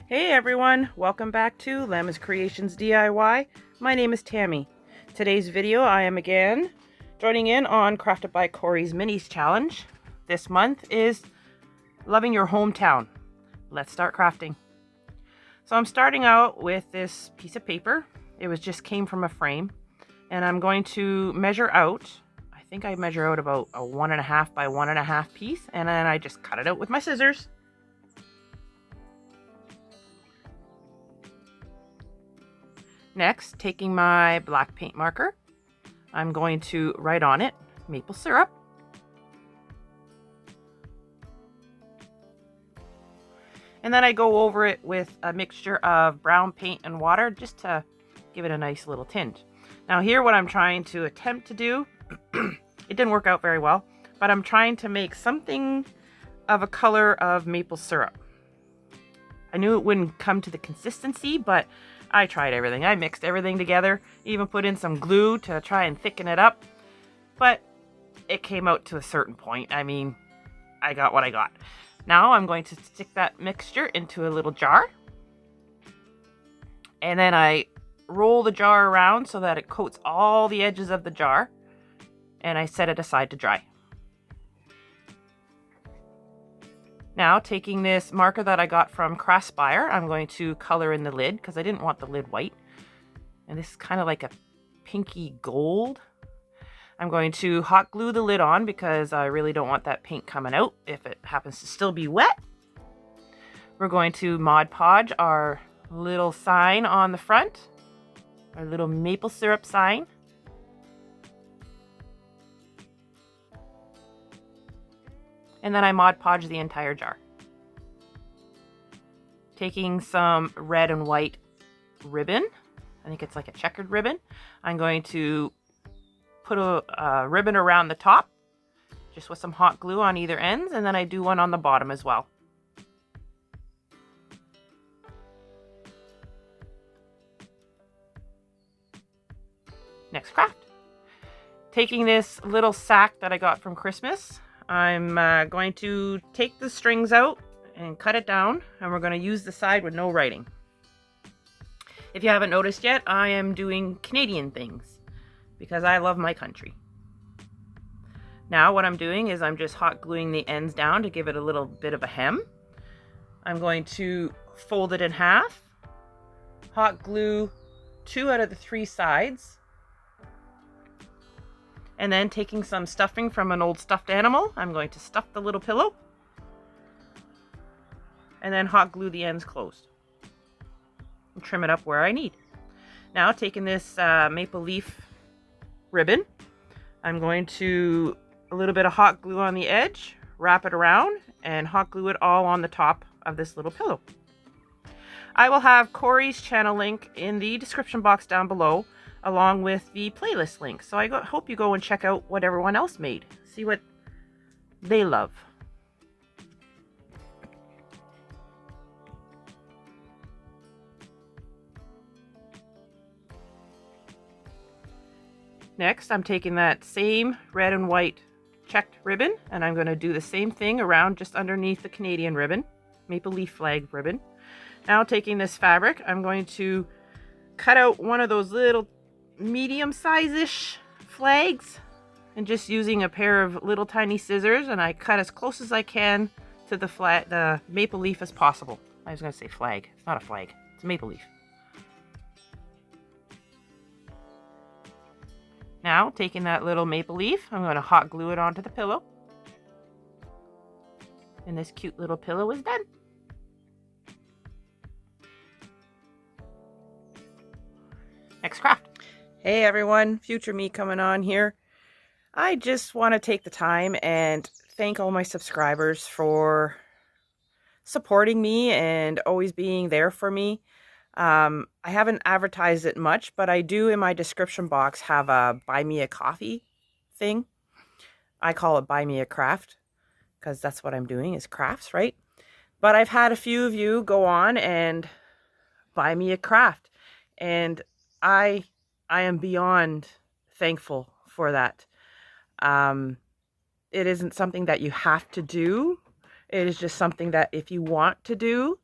Hey everyone, welcome back to Lem's Creations DIY. My name is Tammy. Today's video I am again joining in on Crafted by Corey's Minis Challenge. This month is Loving Your Hometown. Let's start crafting. So I'm starting out with this piece of paper. It just came from a frame, and I'm going to measure out. I think I measure out about a 1.5 by 1.5 piece, and then I just cut it out with my scissors. Next, taking my black paint marker, I'm going to write on it maple syrup. And then I go over it with a mixture of brown paint and water just to give it a nice little tint. Now here what I'm trying to attempt to do, it didn't work out very well, but I'm trying to make something of a color of maple syrup. I knew it wouldn't come to the consistency, but I tried everything. I mixed everything together, even put in some glue to try and thicken it up, but it came out to a certain point. I mean, I got what I got. Now I'm going to stick that mixture into a little jar, and then I roll the jar around so that it coats all the edges of the jar, and I set it aside to dry. Now, taking this marker that I got from Craftspire, I'm going to color in the lid because I didn't want the lid white. And this is kind of like a pinky gold. I'm going to hot glue the lid on because I really don't want that paint coming out if it happens to still be wet. We're going to Mod Podge our little sign on the front, our little maple syrup sign. And then I Mod Podge the entire jar. Taking some red and white ribbon, I think it's like a checkered ribbon, I'm going to put a ribbon around the top, just with some hot glue on either ends, and then I do one on the bottom as well. Next craft. Taking this little sack that I got from Christmas, I'm going to take the strings out and cut it down, and we're going to use the side with no writing. If you haven't noticed yet, I am doing Canadian things because I love my country. Now what I'm doing is I'm just hot gluing the ends down to give it a little bit of a hem. I'm going to fold it in half, hot glue 2 out of the 3 sides, and then taking some stuffing from an old stuffed animal, I'm going to stuff the little pillow and then hot glue the ends closed and trim it up where I need. Now taking this maple leaf ribbon, I'm going to a little bit of hot glue on the edge, wrap it around, and hot glue it all on the top of this little pillow. I will have Corey's channel link in the description box down below, along with the playlist link. So I hope you go and check out what everyone else made. See what they love. Next, I'm taking that same red and white checked ribbon, and I'm going to do the same thing around just underneath the Canadian ribbon, maple leaf flag ribbon. Now taking this fabric, I'm going to cut out one of those little medium size-ish flags, and just using a pair of little tiny scissors, and I cut as close as I can to the maple leaf as possible. I was going to say flag. It's not a flag. It's a maple leaf. Now taking that little maple leaf, I'm going to hot glue it onto the pillow, and this cute little pillow is done. Next craft. Hey everyone, future me coming on here. I just want to take the time and thank all my subscribers for supporting me and always being there for me. I haven't advertised it much, but I do in my description box have a buy me a coffee thing. I call it buy me a craft because that's what I'm doing is crafts, right? But I've had a few of you go on and buy me a craft, and I am beyond thankful for that. It isn't something that you have to do. It is just something that if you want to do,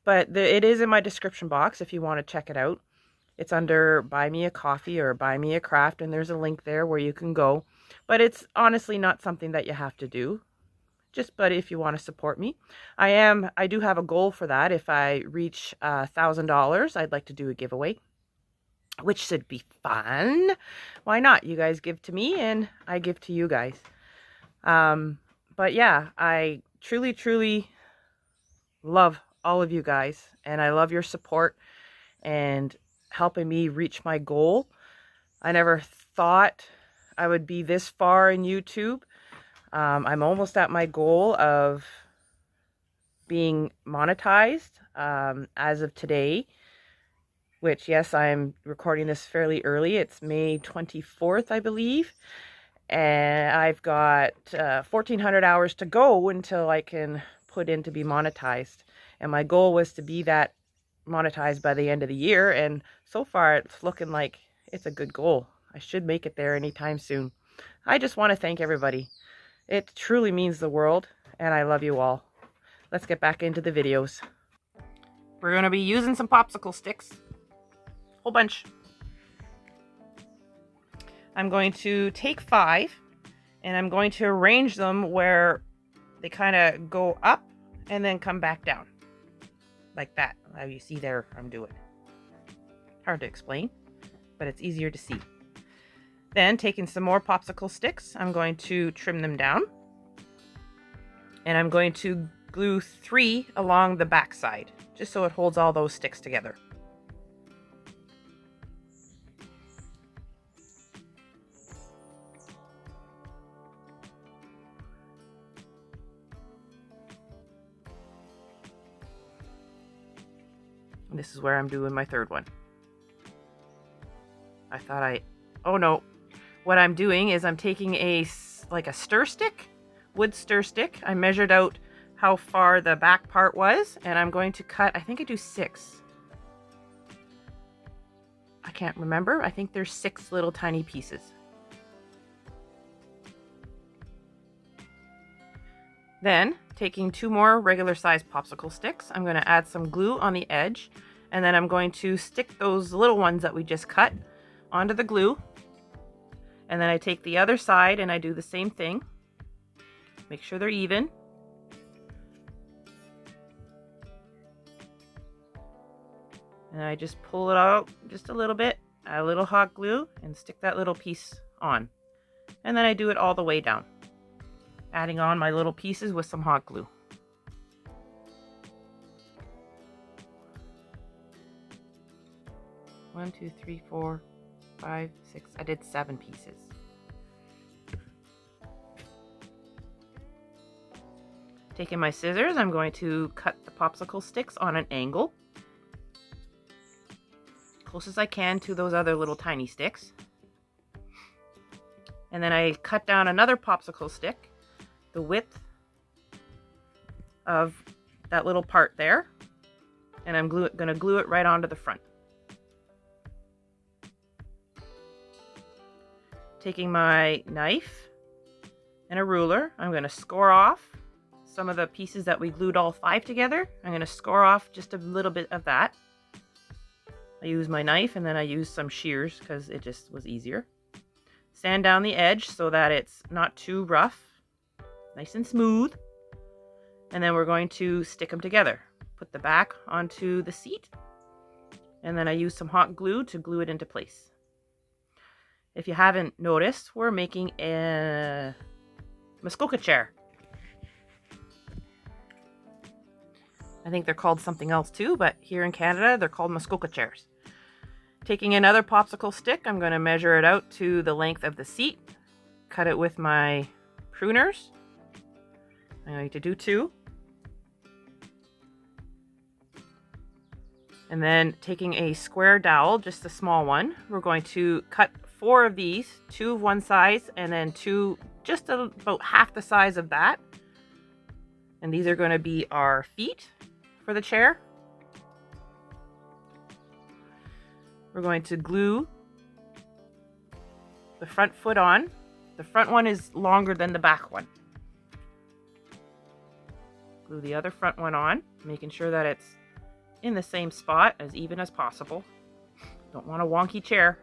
But it is in my description box if you want to check it out. It's under Buy Me a Coffee or Buy Me a Craft, and there's a link there where you can go. But it's honestly not something that you have to do. But if you want to support me, I do have a goal for that. If I reach $1,000, I'd like to do a giveaway, which should be fun. Why not? You guys give to me and I give to you guys. But yeah, I truly, truly love all of you guys, and I love your support and helping me reach my goal. I never thought I would be this far in YouTube. I'm almost at my goal of being monetized as of today, which, yes, I'm recording this fairly early. It's May 24th, I believe. And I've got 1,400 hours to go until I can put in to be monetized. And my goal was to be that monetized by the end of the year. And so far, it's looking like it's a good goal. I should make it there anytime soon. I just want to thank everybody. It truly means the world, and I love you all. Let's get back into the videos. We're going to be using some popsicle sticks. Whole bunch. I'm going to take 5, and I'm going to arrange them where they kind of go up and then come back down. Like that. How you see there I'm doing. Hard to explain, but it's easier to see. Then, taking some more popsicle sticks, I'm going to trim them down. And I'm going to glue 3 along the back side, just so it holds all those sticks together. And this is where I'm doing my 3rd one. Oh no. What I'm doing is I'm taking like a stir stick, wood stir stick. I measured out how far the back part was, and I'm going to cut, I think I do 6. I can't remember. I think there's 6 little tiny pieces. Then, taking 2 more regular sized popsicle sticks, I'm going to add some glue on the edge, and then I'm going to stick those little ones that we just cut onto the glue. And then I take the other side and I do the same thing. Make sure they're even. And I just pull it out just a little bit, add a little hot glue, and stick that little piece on. And then I do it all the way down, adding on my little pieces with some hot glue. One, 2, 3, 4, 5, 6. I did 7 pieces. Taking my scissors, I'm going to cut the popsicle sticks on an angle, close as I can to those other little tiny sticks. And then I cut down another popsicle stick, the width of that little part there, and I'm going to glue it right onto the front. Taking my knife and a ruler, I'm going to score off some of the pieces that we glued all 5 together. I'm going to score off just a little bit of that. I use my knife, and then I use some shears because it just was easier. Sand down the edge so that it's not too rough, nice and smooth. And then we're going to stick them together. Put the back onto the seat, and then I use some hot glue to glue it into place. If you haven't noticed, we're making a Muskoka chair. I think they're called something else too, but here in Canada, they're called Muskoka chairs. Taking another popsicle stick, I'm going to measure it out to the length of the seat. Cut it with my pruners. I'm going to do 2. And then taking a square dowel, just a small one, we're going to cut 4 of these, 2 of one size, and then 2 just about half the size of that. And these are going to be our feet for the chair. We're going to glue the front foot on. The front one is longer than the back one. Glue the other front one on, making sure that it's in the same spot as even as possible. Don't want a wonky chair.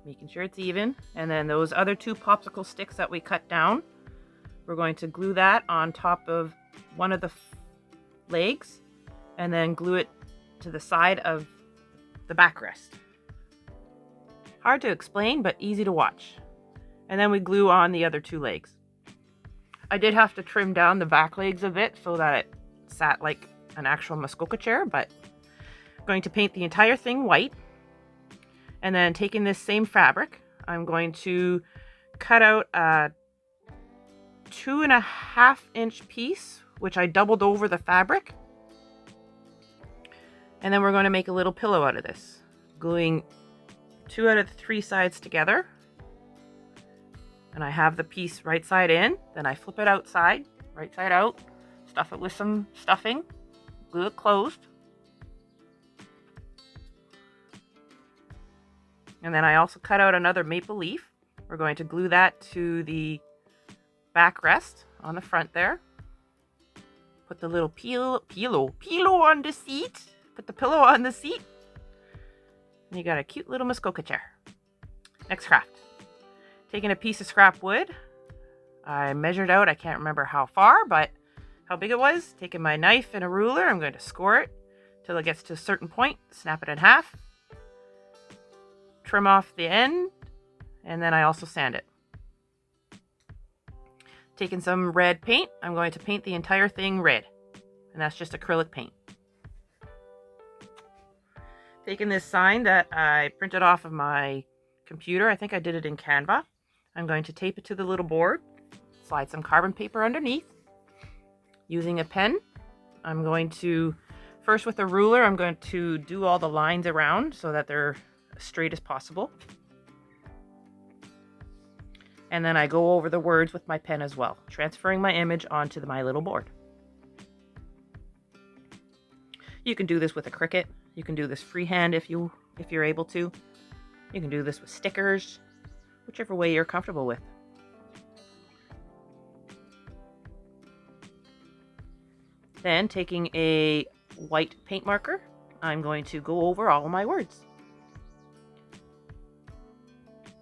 Making sure it's even. And then those other 2 popsicle sticks that we cut down, we're going to glue that on top of one of the legs and then glue it to the side of the backrest. Hard to explain, but easy to watch. And then we glue on the other 2 legs. I did have to trim down the back legs a bit so that it sat like an actual Muskoka chair, but I'm going to paint the entire thing white. And then taking this same fabric, I'm going to cut out a 2.5 inch piece, which I doubled over the fabric. And then we're going to make a little pillow out of this, gluing 2 out of the 3 sides together. And I have the piece right side in, then I flip it outside, right side out, stuff it with some stuffing, glue it closed. And then I also cut out another maple leaf. We're going to glue that to the backrest on the front there. Put the little pillow on the seat. Put the pillow on the seat. And you got a cute little Muskoka chair. Next craft. Taking a piece of scrap wood. I measured out, I can't remember how far, but how big it was. Taking my knife and a ruler, I'm going to score it till it gets to a certain point. Snap it in half. Trim off the end, and then I also sand it. Taking some red paint, I'm going to paint the entire thing red, and that's just acrylic paint. Taking this sign that I printed off of my computer, I think I did it in Canva. I'm going to tape it to the little board, slide some carbon paper underneath. Using a pen, I'm going to, first with a ruler, I'm going to do all the lines around so that they're as straight as possible. And then I go over the words with my pen as well, transferring my image onto my little board. You can do this with a Cricut. You can do this freehand if you're able to. You can do this with stickers, whichever way you're comfortable with. Then taking a white paint marker, I'm going to go over all of my words.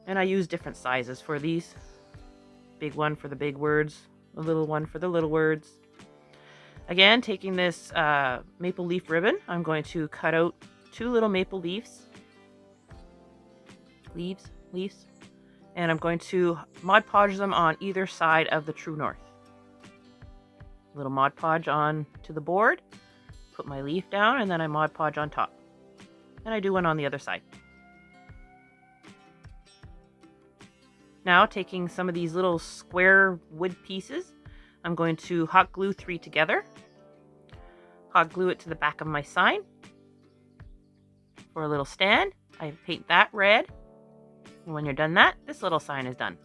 And I use different sizes for these. Big one for the big words, a little one for the little words. Again, taking this maple leaf ribbon, I'm going to cut out 2 little maple leaves. Leaves. And I'm going to Mod Podge them on either side of the true north. Little Mod Podge on to the board, put my leaf down, and then I Mod Podge on top. And I do one on the other side. Now, taking some of these little square wood pieces, I'm going to hot glue 3 together. Hot glue it to the back of my sign. For a little stand, I paint that red. And when you're done that, this little sign is done.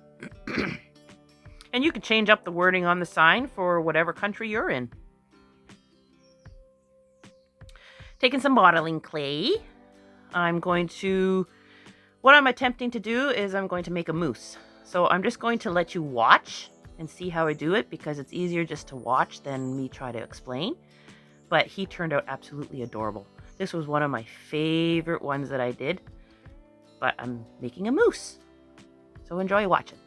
And you can change up the wording on the sign for whatever country you're in. Taking some modeling clay, what I'm attempting to do is I'm going to make a moose. So I'm just going to let you watch and see how I do it, because it's easier just to watch than me try to explain. But he turned out absolutely adorable. This was one of my favorite ones that I did, but I'm making a moose. So enjoy watching.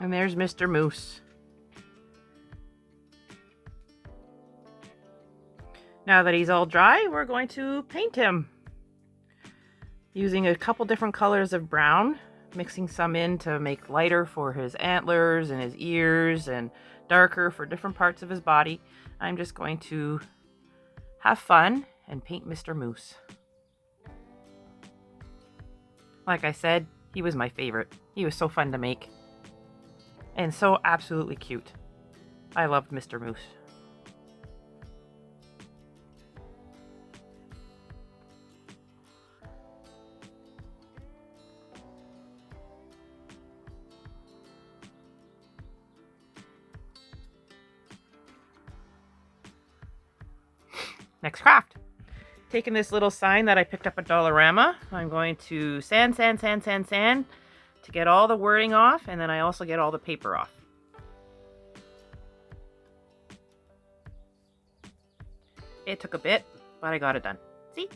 And there's Mr. Moose. Now that he's all dry, we're going to paint him. Using a couple different colors of brown, mixing some in to make lighter for his antlers and his ears and darker for different parts of his body. I'm just going to have fun and paint Mr. Moose. Like I said, he was my favorite. He was so fun to make. And so absolutely cute. I loved Mr. Moose. Next craft. Taking this little sign that I picked up at Dollarama, I'm going to sand to get all the wording off, and then I also get all the paper off. It took a bit, but I got it done. See?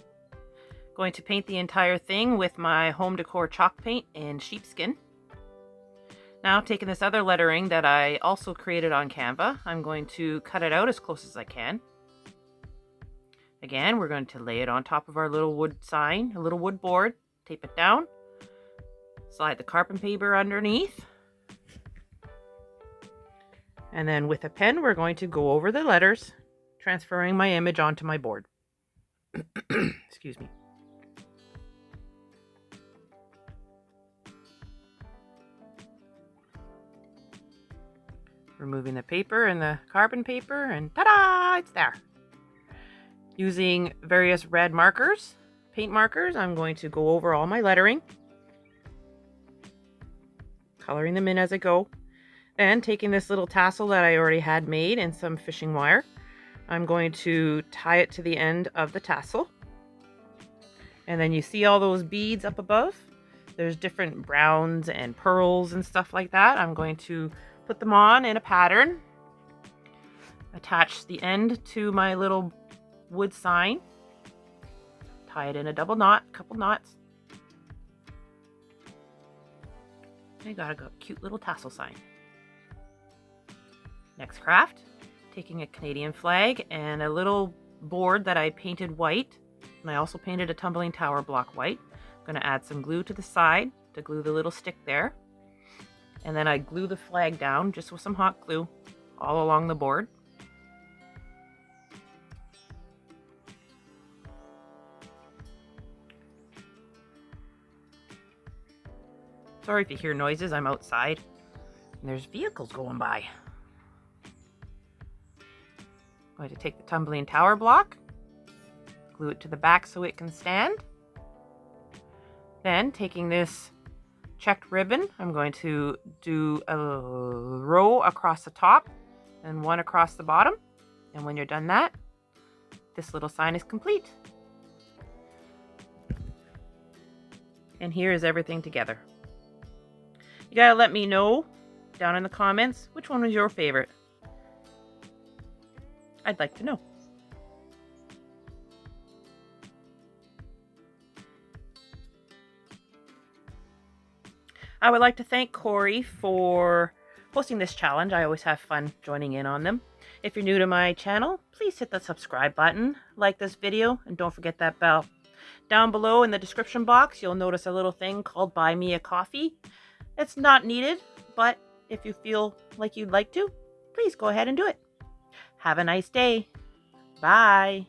Going to paint the entire thing with my home decor chalk paint in sheepskin. Now, taking this other lettering that I also created on Canva, I'm going to cut it out as close as I can. Again, we're going to lay it on top of our little wood sign, a little wood board, tape it down, slide the carbon paper underneath, and then with a pen, we're going to go over the letters, transferring my image onto my board. Excuse me. Removing the paper and the carbon paper, and ta-da! It's there. Using various red markers, paint markers, I'm going to go over all my lettering, coloring them in as I go, and taking this little tassel that I already had made and some fishing wire, I'm going to tie it to the end of the tassel. And then you see all those beads up above? There's different browns and pearls and stuff like that. I'm going to put them on in a pattern, attach the end to my little wood sign, tie it in a double knot, couple knots. I got a cute little tassel sign. Next craft, taking a Canadian flag and a little board that I painted white, and I also painted a tumbling tower block white. I'm going to add some glue to the side to glue the little stick there, and then I glue the flag down just with some hot glue all along the board. Sorry if you hear noises, I'm outside and there's vehicles going by. I'm going to take the tumbling tower block, glue it to the back so it can stand. Then taking this checked ribbon, I'm going to do a row across the top and one across the bottom. And when you're done that, this little sign is complete. And here is everything together. You gotta let me know down in the comments which one was your favorite. I'd like to know. I would like to thank Corey for hosting this challenge. I always have fun joining in on them. If you're new to my channel, please hit the subscribe button, like this video, and don't forget that bell. Down below in the description box, you'll notice a little thing called Buy Me a Coffee. It's not needed, but if you feel like you'd like to, please go ahead and do it. Have a nice day. Bye.